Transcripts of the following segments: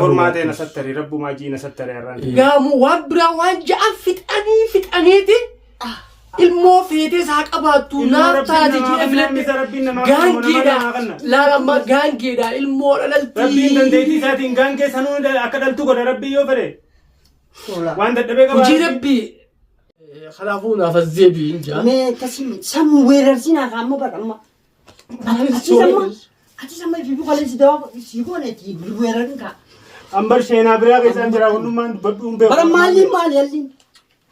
فورماتي نستري ربو ما جي نستري الران قاموا وابرا وانجا فتأنيتي الموفيتي ساق أباتو نابتا تجي أفلت غانجيدا لا لما غانجيدا المول ألتي ربي دنديتي ساتين غانجي سنون أكدلتو قد ربي يوفري وان دبيك وجي ربي خلافونا فالزيبي إنجا ما كسيم سمو ويرسينا كامو بقى أتي سمو في بقول سيدوا سيكون أتي ويرنكا أمبر شينا برا كيسان جرا ونمان بدون بيو برا مالي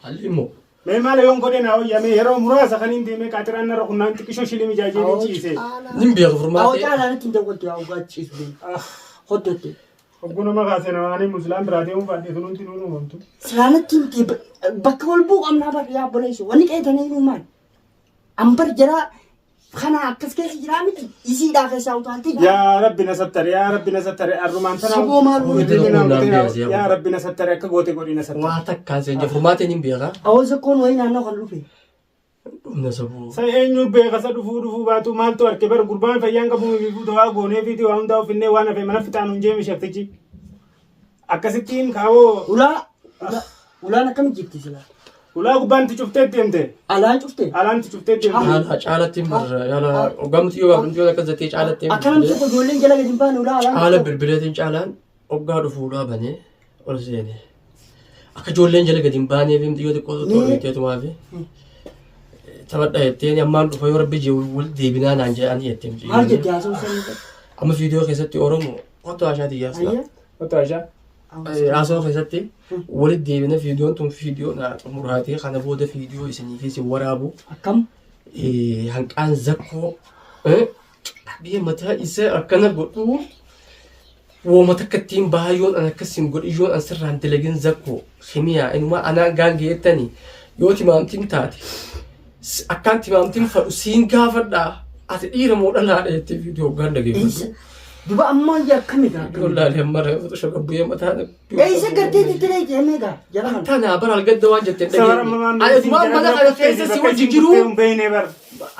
هلمو ما مال يوم كده ناو يا مي هرو مرا سخنين دي مي كاتران نرقنا أنت كيشو شيلي مجاجي نيجي نبي غفرماتي أو تعالى أنا تندقل تيا أو قاد شيء خدته أقول ما قاسنا أنا مسلم برادي مو بعدي ثنون تنونو مانتو سلالة تيمتي بكول بوق أمنا بريا بوليسو ونيك أي تاني يومان أمبر جرا خنا أكس كيس جرامتي يسي داخل ساوتانتي يا ربي نستر يا ربي نستر الرومان تنا يا ربي نستر كغوتي غوري نستر واتك كازين غفرماتي نبي غا أو زكون وين أنا خلوفي نسبو سأينو بيغسا دفو باتو مالتو أركبر قربان فيان كبو بيفو دوا غوني فيتي وهم داو فيني وانا في منافتا نونجي مشاكتي أكاسيتين كاو ولا أنا كم جبتي سلا ولا قبان تشوفتي تيمتي ألان شفتي ألان تشوفتي تيمتي على تيمر يلا قامت يوغا بنتيوغا كزتيج على تيمر أكلم تقول جولين جلا جنبان ولا ألان على بالبلاتين على أوغا دفولا بني ورزيني أكجولين جلا جنباني فيم ديو دكتور توريتي تومافي تبدأ يتيني أمان فيو ربي جي ولدي بنان عن جاني يتيم جي هل جدي أسوي سنة أما فيديو خيستي أورمو قطع عشان تيجي وتاجا أسوي خيستي ولدي بنا فيديو أنتم فيديو نا مرهاتي خنا بودا فيديو يسني في سوارابو كم هنك أن زكو بيه متى إسا أكنا قطو ومتى كتيم بايون أنا كسم قل إيجون أنسر عن تلاقين زكو خمية إنما أنا قانجي التاني يوتي ما أنتم تاتي akan timamtim fa usin gafada at ira mo dala da te video ganda ge duba amma ya kamiga wallahi hamar to gabuye mata isa garte ti tire ke mega jaran tana bar al gadda wajja te dage ay duba mana ala fesa si waji giru بيني بر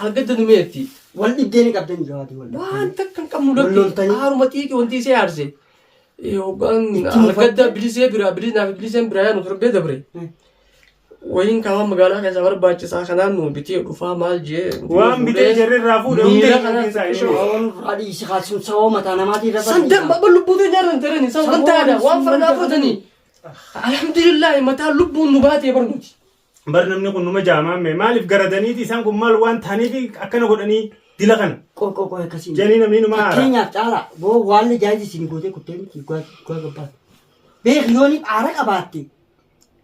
al gadda numeti wal ibdeni gabden jawadi wal wan takkan kamulo haru matiki wanti se arse yo gan al gadda bilise bira bilina bilise bira ya no turbe dabre وين كمان مقالة كذا ورا باجي ساخنا إنه بتيجي رفاه مال جي وام بتيجي جري رافود ميلا كنا سايشو هذه إشخاص سوا متى أنا ما تيجي سندم بقول لبودي جرن ترني سو أنت هذا وام فرنا فودني الحمد لله متى لبون نباتي برنوتي برنامج نكون نما جامع مالف قردني تيسان كمال وان ثاني في أكنا قدني دلكن كو كسين جاني نمني نما كينيا تعالى بو والله جاي سينكوتي كتير كوا كبار بيخيوني عارك أباتي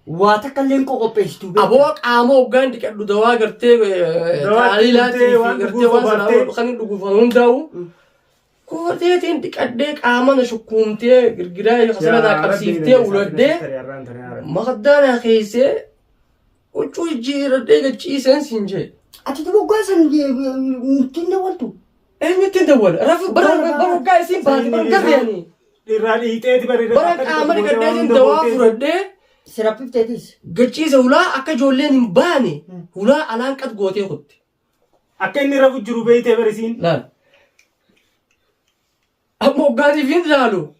واتكلم كوكو بيستو أبوك عامو غاندي كدو دوا غرتي تعاليلاتي غرتي وان خلينا نقول فنون داو كورتي تنتك أديك عامنا شكومتي غرغراي خسرنا دا قبسيفتي ولدي ما قدانا خيسه وچوي جير ديغ تشيسن سينجي أتدو غاسن تندولتو أين تندول رف برو قايسين بان برو يعني الرالي تيتي بري برو عامنا كدين دوا فردي سرابيف تيتيس قلتشيز ولا أكجولين باني ولا ألان قد قوتي خد أكني رفض جروبي تبرسين لا أما قاعد فين لالو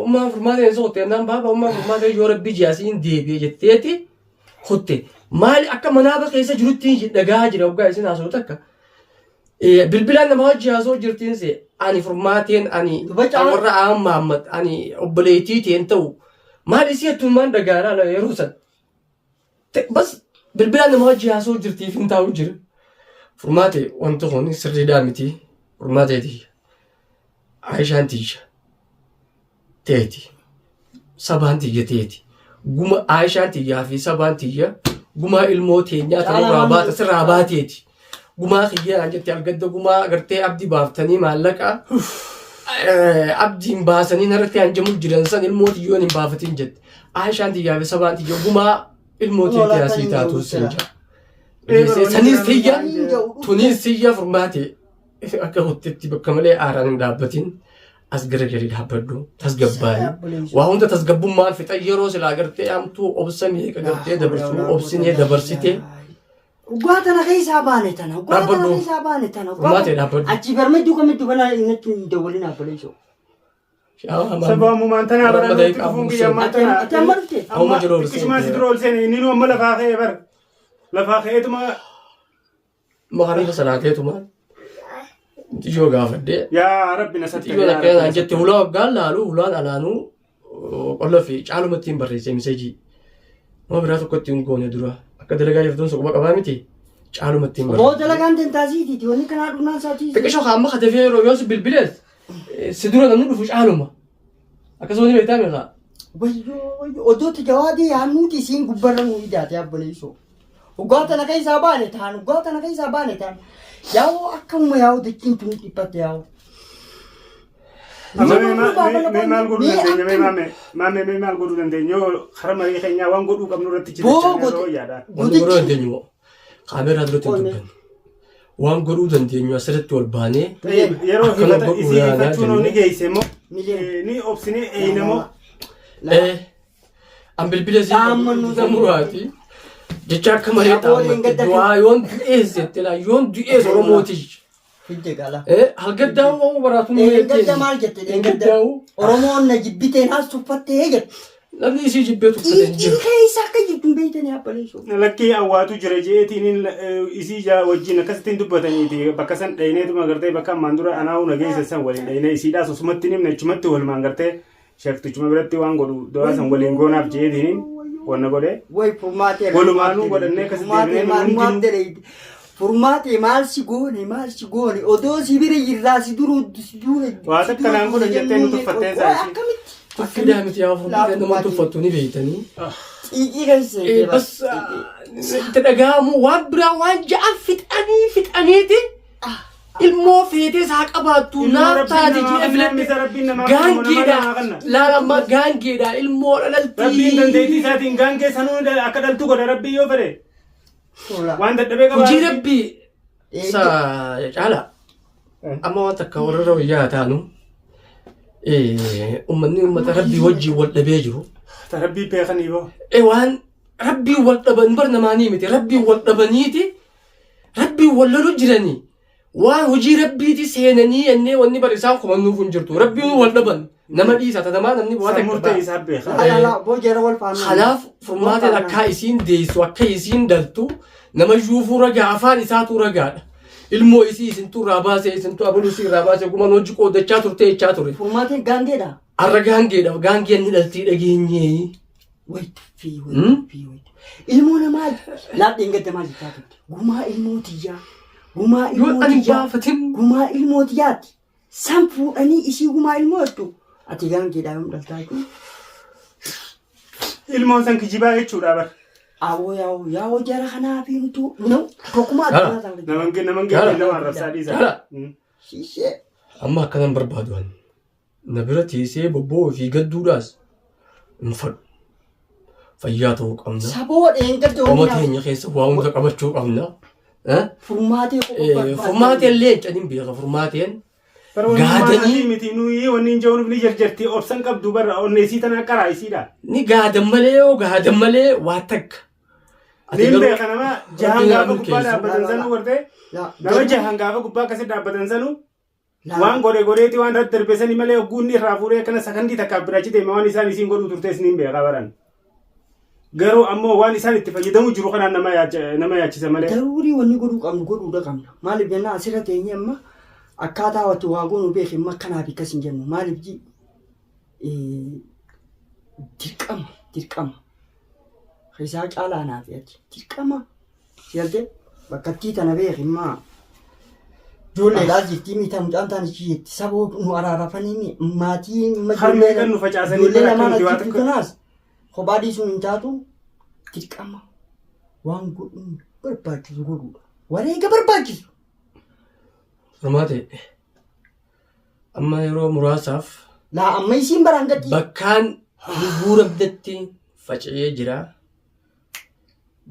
ما فرمانة صوتي أنا بابا ما فرمانة يورب بيجاسين دي بيجتيتي خدتي مالي أكا منابق يسا جروتين دقاجر أو قاعد سين أصوتك بالبلان ما وجه أصوت جرتين سي أني فرماتين أني أمر عام محمد أني أبليتيتي أنتو ما ليسيه تومان دقارا لا يروسن بس بالبلاد ما وجه أسوق جرتي فين تاو جر فرماتي وانت هوني سري دامتي فرماتي دي عايشان تيجي تيتي سبان تيجي تيتي قوم عايشان تيجي في سبان تيجي قوم الموت هي رابات سر رابات تيتي قوم خيجي عن جتي القد قوم قرتي عبدي بافتني مالك عبدي مباسني نرتي عن جمل جرنسان الموت يوني بافتين جد عايشان تيجي في سبان تيجي قوم الموت يتياسي تاتو سنجا سنيستيجا تونيستيجا فرماتي أكهوت تبى كملة أران دابتين أسجر جري هبردو تسجباي وهم تسجبوا مال في تيارو سلاجرتي أم تو أبسني كجرتي دبرسو أبسني دبرسيتي وقاتنا خيس عبانة تنا وقاتنا خيس عبانة تنا ما تنا هبردو أجيبر ما دوكا بنا إنك تدولين هبليشو Sababu mantana bara tufungi ya mantana. Tamarti. Amma jiro rse. Kishma sidrol sen ninu amma la faaqe bar. La faaqe tuma Magariba salaatuma. Tiyo gaafadde. ya rabbi nasatta. Tiyo lakana jette hula gallalu hulan alanu qalla fi caalumatin barreesse misaji. Ma biraatu kotti ngone dura. Akka dalagaa jirtuun soqba qabaa miti. Caalumatin barreesse. Boo dalagaan tentaasii ti wani kana dhunaa saatii. Beqisho qaama khadafee royos bilbiles. Sidura namni dhufu caaluma. Akkasuma ni beektaa meeqa? Wayyo odooti jawaadii haanuuti isiin gubbarra nuu idaate abboleessoo. Ugaata naga isaa baane ta'an ugaata naga isaa baane ta'an yaa'u akkuma yaa'u dachiin tun dhiphate yaa'u. Maal godhuu dandeenya maal godhuu dandeenya hara marii keenyaa waan godhuu qabnu irratti jiraachuun yaada. Waan godhuu dandeenyu moo kaameeraa duratti hin dubbanne. Waan godhuu dandeenyu asirratti ol baanee yeroo himata isii himachuun ni geesse moo ni obsine eeyina moo. An bilbila isii zamuraati. Jecha akka malee xaamatti waa yoon du'ees jette laa yoon du'ees Oromooti. Hidde gala. Halgaddaan waan baraatu nu Gadda maal jette gadda Oromoon na jibbiteen as tuffattee jette. Namni isii jibbee tuffatee jiru. Xiiqee isaa akka jibbuun beeytanii abboleessoo. Lakkii awwaatu jira jeetiin isii wajjin akkasittiin dubbataniiti bakka san dhayineetuma gartee bakka ammaan dura anaa'u nageessa san waliin dhayinee isiidhaas osumatti nimna achumatti walumaan gartee shaktichuma biratti waan godhu dawaa san waliin goonaaf jeetiin wanna godhee. Way furmaatee. Walumaanuu godhannee akkasitti deemnee furmaatee maal si goone odoo si bira jirraa si duruu waa takka naan godhan jettee nu tuffattee saayisii. Tuffiidhaa miti yaa furmaatee nama tuffattu ni beeytanii. Xiiqii keessee. Bas itti dhaga'amu waan biraa waan ja'an fixaniiti. Ilmoo feetee isaa qabaattu naaf taate jedhee filatte gaangeedha laalamma gaangeedha ilmoo dhalaltii. Rabbiin dandeettii isaatiin gaangee sanuu akka dhaltu godha rabbii yoo fedhe. Waan dadhabee qabaa. Hojii rabbii isaa caala amma waan takka warra wayyaa taanu uummanni uummata rabbii wajjin wal dhabee jiru. Rabbii beekanii boo. Waan rabbii wal dhaban bar namaanii miti rabbii wal dhabaniiti rabbii wal lolu jiranii. Waan hojii rabbiiti seenanii ennee wanni bar isaan kumannuuf hin jirtu rabbiin wal dhaban nama dhiisa tatamaa namni waan akka murtee isaa beeka. Kanaaf furmaatiin akka isiin deessu akka isiin daltu nama yuufuu ragaa afaan isaatu ragaadha. Ilmoo isii isintu irraa baasee isintu abaluusii irraa baasee guman hojii qoodachaa turte jechaa ture. Furmaatiin gaangeedha. Arra gaangeedha gaangeen ni dhaltii dhageenyee. Wayii. Ilmoo namaa laadheen gadda maal jechaa turte gumaa ilmootiyyaa. Gumaa ilmootiyaati. San fuudhanii isii gumaa ilmootu. Ati gaangeedhaa yoom dhaltaa jiru? Ilmoon san kijibaa jechuudha bar. Awoo yaa'oo jara kanaaf himtu. Tokkumaa addunyaa san kijibaa. Naman geedde nama arrabsaa dhiisa. Shishee. Amma akkanan barbaadu ani. Na bira teessee bobboo fi gadduudhaas hin fadhu. Fayyaa ta'uu qabna. Saboodheen gadda Oma keenya keessa waa hunda qabachuu qabna. Furmaatee illee cadin beeka furmaateen gaadanii miti nuyi wanni hin jiruuf ni jarjarti obsan qabdu barra onneesii tana qaraa isiidha. Ni gaadan malee waa takka. Nin beeka nama jahan gaafa gubbaa dhaabbatan sanuu gartee nama jahan gaafa gubbaa akkasii dhaabbatan sanuu waan godheeti waan irratti darbesanii malee ogguunni irraa fuudhee akkana sakandii takka birachi deema waan isaan isiin godhuu turtees nin beeka baran. Garuu ammoo waan isaan itti fayyadamu jiru kanaan nama yaachisa malee. Daruurii wanni godhuudha qabna. Maaliif jennaan asirra teenye amma akkaataa wattu waa goonuu beekin makkanaaf akkas hin jennu. Maaliif dirqama. Isaa caalaa naaf yaadde dirqama. Yaalde bakkattii tana beekin maa. Ijoolleedhaas jirtii miidhaa mucaan taane jetti saboo nu araarafanii maatii harmee kan nu facaasanii ijoollee lamaan achitti kanaas. Kophaa dhiisuun hin taatu dirqama waan godhuun barbaachisu godhuudha. Wareega barbaachisu. Furmaatee amma yeroo muraasaaf amma isiin baraan gaddi. Bakkaan lubbuu rabdatti faca'ee jira.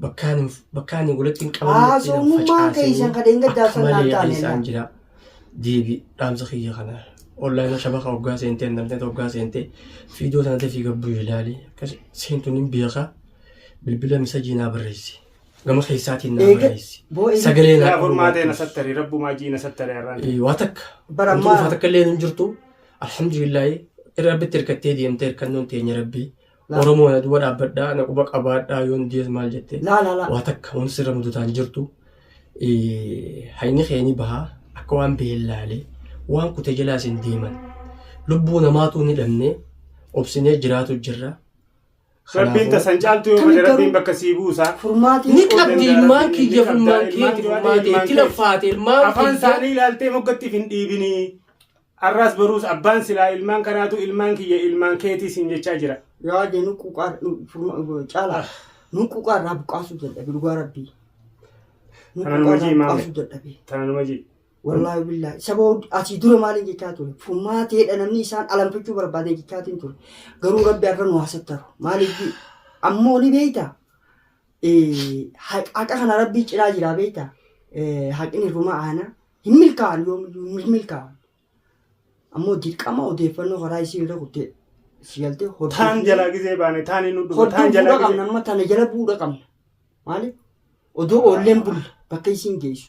Bakkaan walitti hin qabannetti facaasee keessan kadheen gaddaa sanaan taanedha. Jira deebi dhaamsa kiyya kana. Online shabaka waggaa seentee namtee waggaa seentee fiidiyoo sanatti fi gabbuu ilaali akkas seentuun hin beeka bilbila misajii naa barreessi gama keessaatiin naa barreessi sagalee naa furmaatee na sattari rabbu maajii na sattari irraan waa takka barammaa waa takka illee hin jirtu alhamdulillah rabbi tirkattee deemtee hirkannoon teenya rabbii. Oromoo na duba dhaabbadhaa na quba qabaadhaa yoon dees maal jettee. Waa takka wanti sirra mudataan jirtu. Hayni keeni bahaa akka waan beellaalee waan kute jalaa isin deeman. Lubbuu namaatu ni dhabnee obsinee jiraatu jirra. Rabbiin tasan caaltu yoo malee rabbiin bakka sii buusaa. Ni qabdi ilmaan kiyya ilmaan keeti furmaatee itti laffaate ilmaan kiyya. Afaan isaanii ilaaltee moggatti hin dhiibinii. Arraas baruus abbaan silaa ilmaan kanaatu ilmaan kiyya ilmaan keetii siin jechaa jira. Yaa jee nuquqaa caalaa nuquqaa irraa buqqaasuu dadhabe dhugaa rabbii. Tananuma jii maame. Tananuma jii. Wallaahi billaahi sababa asii dura maaliin jechaa ture furmaateedha namni isaan alamfachuu barbaade jechaatiin ture garuu rabbi har'a nu haasattaru maaliif ammoo ni beeyta haqa kana rabbii cinaa jira beeyta haqni ruma aana hin milkaa'an yoomiyyuu hin milkaa'an ammoo dirqama odeeffannoo karaa isii irra kuttee sigaltee taan jalaa gizee baane taan hin dhufu taan jalaa qabna amma tana jala buudha qabna maaliif odoo oolleen bulla bakka isiin geessu.